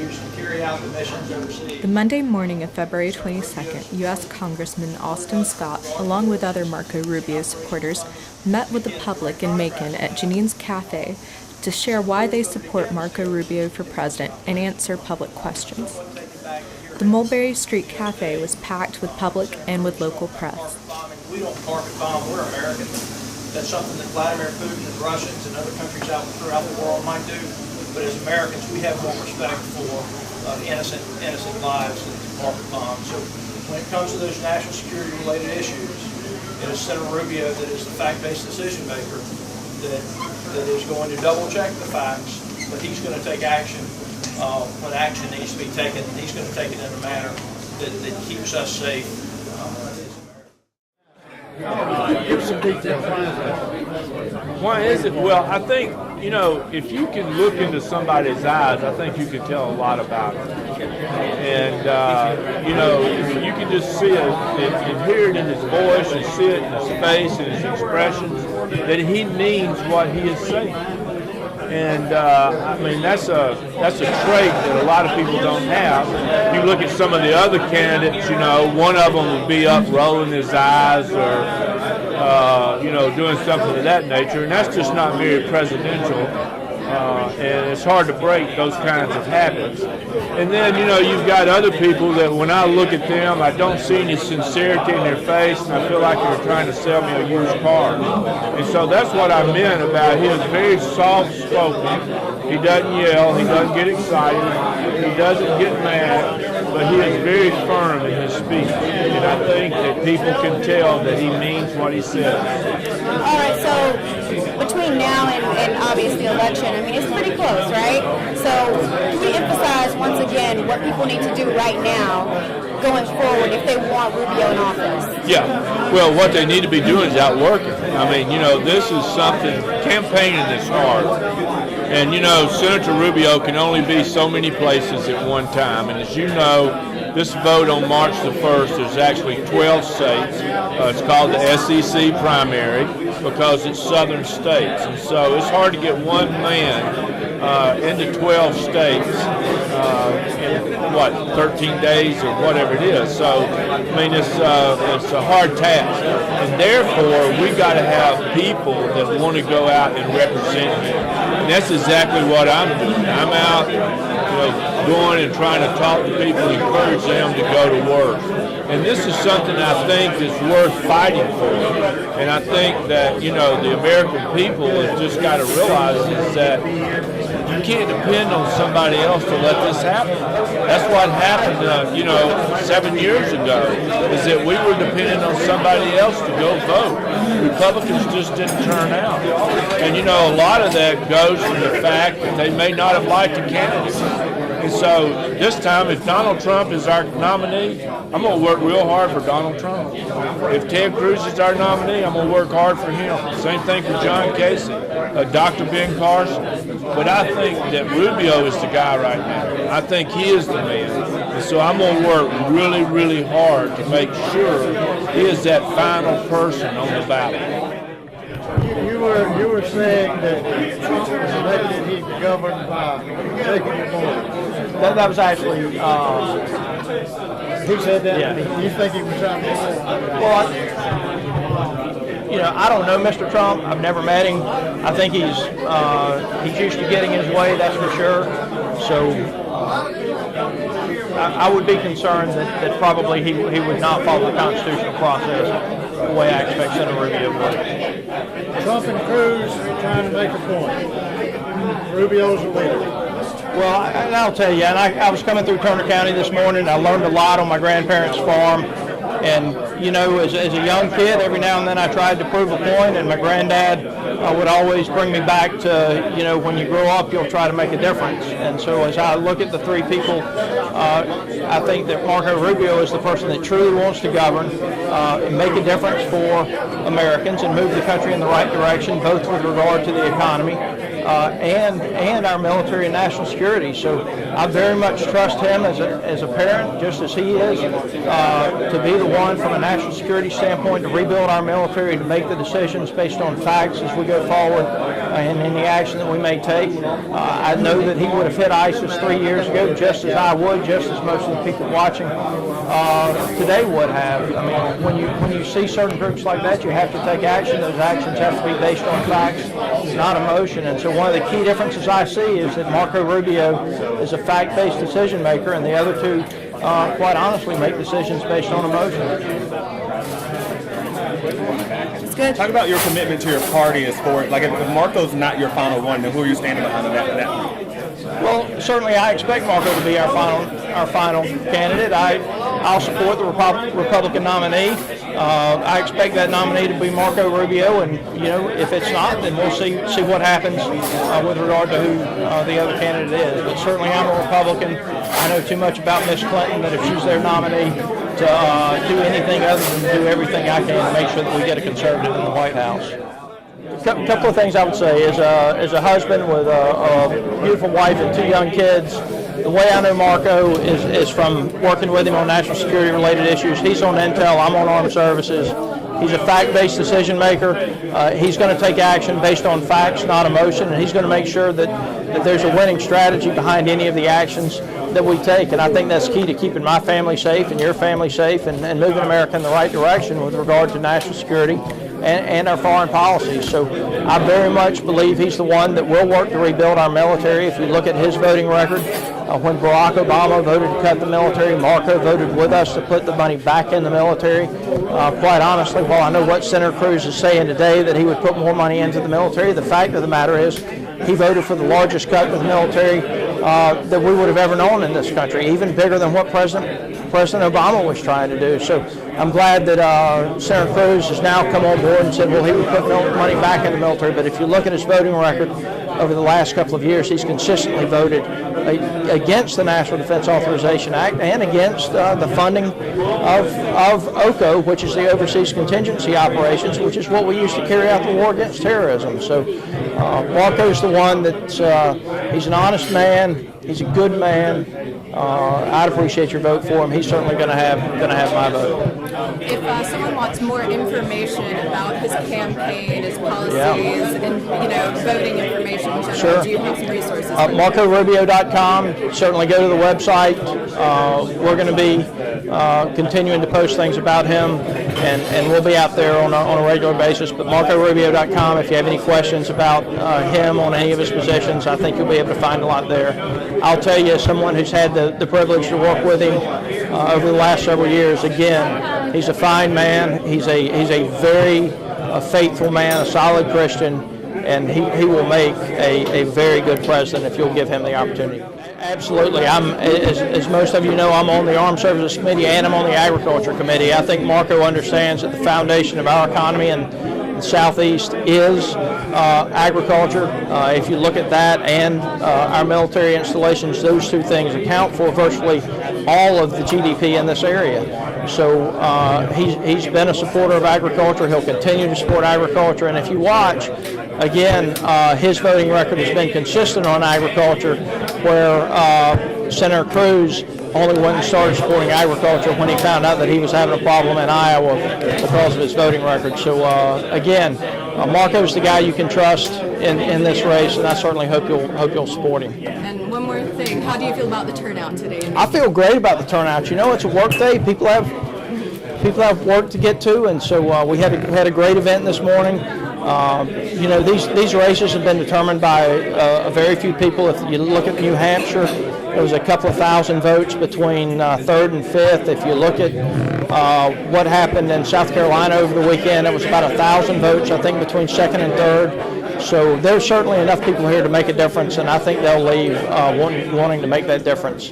used to carry out the missions overseas. The Monday morning of February 22nd, U.S. Congressman Austin Scott, along with other Marco Rubio supporters, met with the public in Macon at Janine's Cafe to share why they support Marco Rubio for president and answer public questions. The Mulberry Street Cafe was packed with public and with local press. We don't carpet bomb, we're Americans. That's something that Vladimir Putin and Russians and other countries throughout the world might do. But as Americans, we have more respect for innocent lives than carpet bombs. So when it comes to those national security related issues, it is Senator Rubio that is the fact-based decision maker that is going to double check the facts, but he's going to take action when action needs to be taken, and he's going to take it in a manner that keeps us safe. Give some details. Why is it? Well, I think, if you can look into somebody's eyes, I think you can tell a lot about them. And, you can just see it and hear it in his voice and see it in his face and his expressions that he means what he is saying. And that's a trait that a lot of people don't have. You look at some of the other candidates, one of them would be up rolling his eyes or, doing something of that nature, and that's just not very presidential. And it's hard to break those kinds of habits. And then, you've got other people that when I look at them, I don't see any sincerity in their face, and I feel like they're trying to sell me a used car. And so that's what I meant about he is very soft-spoken. He doesn't yell. He doesn't get excited. He doesn't get mad. But he is very firm in his speech. And I think that people can tell that he means what he says. All right, so between now and obviously the election, it's pretty close, right? So can we emphasize once again what people need to do right now going forward if they want Rubio in office? Yeah, well, what they need to be doing is out working. This is something, campaigning is hard. And, Senator Rubio can only be so many places at one time. And as you know, this vote on March the 1st, there's actually 12 states. It's called the SEC primary because it's southern states. And so it's hard to get one man into 12 states in, 13 days or whatever it is. So, it's a hard task. And therefore, we got to have people that want to go out and represent him. And that's exactly what I'm doing. I'm out, going and trying to talk to people and encourage them to go to work. And this is something I think is worth fighting for. And I think that, the American people have just got to realize is that you can't depend on somebody else to let this happen. That's what happened, 7 years ago, is that we were dependent on somebody else to go vote. Republicans just didn't turn out. And, a lot of that goes from the fact that they may not have liked the candidates. And so this time, if Donald Trump is our nominee, I'm going to work real hard for Donald Trump. If Ted Cruz is our nominee, I'm going to work hard for him. Same thing for John Casey, Dr. Ben Carson. But I think that Rubio is the guy right now. I think he is the man. And so I'm going to work really, really hard to make sure he is that final person on the ballot. You were saying that Trump was elected, he governed by taking the vote. That was actually, He said that? Yeah. You think he was trying to well, I don't know Mr. Trump. I've never met him. I think he's used to getting his way, that's for sure. So I would be concerned that probably he would not follow the constitutional process the way I expect Senator Rubio would. Trump and Cruz are trying to make a point. Rubio's a leader. Well, I'll tell you, and I was coming through Turner County this morning. I learned a lot on my grandparents' farm. And, as a young kid, every now and then I tried to prove a point, and my granddad would always bring me back to, when you grow up, you'll try to make a difference. And so as I look at the three people, I think that Marco Rubio is the person that truly wants to govern and make a difference for Americans and move the country in the right direction, both with regard to the economy and our military and national security. So I very much trust him as a parent, just as he is, to be the one from a national security standpoint to rebuild our military, to make the decisions based on facts as we go forward, and any action that we may take. I know that he would have hit ISIS 3 years ago just as I would, just as most of the people watching today would have. I mean, when you see certain groups like that, you have to take action. Those actions have to be based on facts, not emotion. And so one of the key differences I see is that Marco Rubio is a fact-based decision maker, and the other two, quite honestly, make decisions based on emotion. Good. Talk about your commitment to your party as for like if Marco's not your final one, then who are you standing behind in that? Well, certainly I expect Marco to be our final candidate. I'll support the Republican nominee. I expect that nominee to be Marco Rubio, and if it's not, then we'll see what happens with regard to who the other candidate is. But certainly I'm a Republican. I know too much about Miss Clinton that if she's their nominee to do anything other than do everything I can to make sure that we get a conservative in the White House. A couple of things I would say. As a husband with a beautiful wife and 2 young kids, the way I know Marco is from working with him on national security related issues. He's on intel, I'm on armed services. He's a fact-based decision maker. He's going to take action based on facts, not emotion, and he's going to make sure that there's a winning strategy behind any of the actions that we take. And I think that's key to keeping my family safe and your family safe and moving America in the right direction with regard to national security and our foreign policies. So I very much believe he's the one that will work to rebuild our military. If you look at his voting record, when Barack Obama voted to cut the military, Marco voted with us to put the money back in the military. Quite honestly, while I know what Senator Cruz is saying today, that he would put more money into the military, the fact of the matter is he voted for the largest cut to the military that we would have ever known in this country, even bigger than what President Obama was trying to do. So I'm glad that Senator Cruz has now come on board and said, well, he would put money back in the military. But if you look at his voting record over the last couple of years, he's consistently voted against the National Defense Authorization Act and against the funding of OCO, which is the Overseas Contingency Operations, which is what we use to carry out the war against terrorism. So Marco's the one that's, he's an honest man, he's a good man. I'd appreciate your vote for him. He's certainly going to have my vote. If someone wants more information about his campaign, his policies, and voting information in general, do you have some resources? MarcoRubio.com. Certainly go to the website. We're going to be continuing to post things about him, and we'll be out there on a regular basis. But MarcoRubio.com. If you have any questions about him on any of his positions, I think you'll be able to find a lot there. I'll tell you, as someone who's had the privilege to work with him over the last several years, again, he's a fine man. He's a very faithful man, a solid Christian, and he will make a very good president if you'll give him the opportunity. Absolutely. As most of you know, I'm on the Armed Services Committee and I'm on the Agriculture Committee. I think Marco understands that the foundation of our economy and the Southeast is agriculture. If you look at that and our military installations, those two things account for virtually all of the GDP in this area. So he's been a supporter of agriculture. He'll continue to support agriculture. And if you watch, again, his voting record has been consistent on agriculture, where Senator Cruz only went and started supporting agriculture when he found out that he was having a problem in Iowa because of his voting record. So again, Marco's the guy you can trust in this race, and I certainly hope you'll support him. And one more thing, how do you feel about the turnout today? I feel great about the turnout. It's a work day. People have work to get to, and so we had a great event this morning. These races have been determined by a very few people. If you look at New Hampshire, there was a couple of thousand votes between 3rd and 5th. If you look at what happened in South Carolina over the weekend, it was about 1,000 votes, I think, between 2nd and 3rd. So there's certainly enough people here to make a difference, and I think they'll leave wanting to make that difference.